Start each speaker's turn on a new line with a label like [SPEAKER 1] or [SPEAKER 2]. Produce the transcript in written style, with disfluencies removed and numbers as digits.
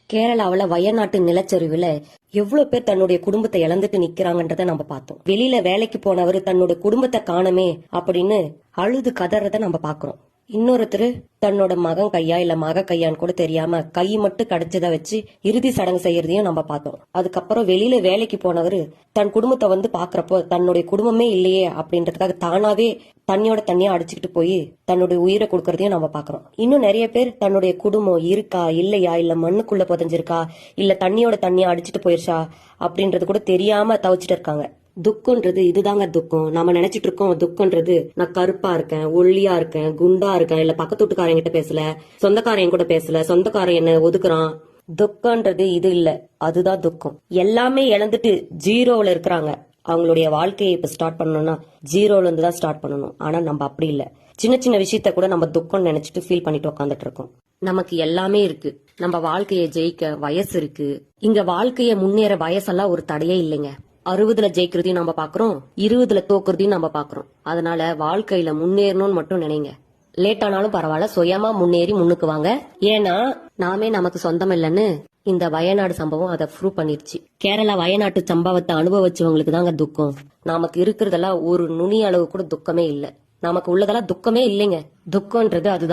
[SPEAKER 1] கேரளாவுல வயநாட்டு நிலச்சரிவுல எவ்வளவு பேர் தன்னுடைய குடும்பத்தை இழந்துட்டு நிக்கிறாங்கன்றத நம்ம பார்த்தோம். வெளியில வேலைக்கு போனவர் தன்னோட குடும்பத்தை காணமே அப்படின்னு அழுது கதறத நம்ம பாக்குறோம். இன்னொருத்தர் தன்னோட மகன் கையா இல்ல மக கையான்னு கூட தெரியாம கை மட்டும் கடிச்சத வச்சு இறுதி சடங்கு செய்யறதையும் நம்ம பார்த்தோம். அதுக்கப்புறம் வெளியில வேலைக்கு போனவரு தன் குடும்பத்தை வந்து பாக்குறப்போ தன்னுடைய குடும்பமே இல்லையே அப்படின்றதுக்காக தானாவே தண்ணியோட தண்ணியா அடிச்சுக்கிட்டு போய் தன்னுடைய உயிரை கொடுக்கறதையும் நம்ம பாக்குறோம். இன்னும் நிறைய பேர் தன்னுடைய குடும்பம் இருக்கா இல்லையா, இல்ல மண்ணுக்குள்ள புதைஞ்சிருக்கா, இல்ல தண்ணியோட தண்ணியா அடிச்சுட்டு போயிருச்சா அப்படின்றது கூட தெரியாம தவிச்சிட்டு இருக்காங்க. துக்கம்ன்றது இதுதாங்க துக்கம். நம்ம நினைச்சிட்டு இருக்கோம் துக்கம்ன்றது நான் கருப்பா இருக்கேன், ஒல்லியா இருக்கேன், குண்டா இருக்கேன், இல்ல பக்கத்து வீட்டுக்காரன் கிட்ட பேசல, சொந்தக்காரன் கூட பேசல, சொந்தக்காரன் என்ன ஒதுக்குறான். துக்கம்ன்றது இது இல்ல, அதுதான் துக்கம். எல்லாமே இழந்துட்டு ஜீரோல இருக்கிறாங்க. அவங்களுடைய வாழ்க்கையை இப்ப ஸ்டார்ட் பண்ணணும்னா ஜீரோல இருந்து தான் ஸ்டார்ட் பண்ணணும். ஆனா நம்ம அப்படி இல்ல. சின்ன சின்ன விஷயத்த கூட நம்ம துக்கம் நினைச்சிட்டு ஃபீல் பண்ணிட்டு உட்காந்துட்டு இருக்கோம். நமக்கு எல்லாமே இருக்கு. நம்ம வாழ்க்கையை ஜெயிக்க வயசு இருக்கு. இங்க வாழ்க்கைய முன்னேற வயசெல்லாம் ஒரு தடையே இல்லைங்க. 60ல ஜெயிக்கிறதையும் நம்ம பாக்குறோம், 20ல தோக்குறதையும் நம்ம பாக்குறோம். அதனால வாழ்க்கையில முன்னேறணும்னு மட்டும் நினைங்க. லேட் ஆனாலும் பரவாயில்ல, சுயமா முன்னேறி முன்னுக்கு வாங்க. ஏன்னா நாமே நமக்கு சொந்தம் இல்லைன்னு இந்த வயநாடு சம்பவம் அதை ப்ரூவ் பண்ணிருச்சு. கேரளா வயநாட்டு சம்பவத்தை அனுபவிச்சவங்களுக்கு தாங்க துக்கம். நமக்கு இருக்கிறதெல்லாம் ஒரு நுனி அளவு கூட துக்கமே இல்ல. நமக்கு உள்ளதெல்லாம் துக்கமே இல்லைங்க. துக்கம்ன்றது அதுதான்.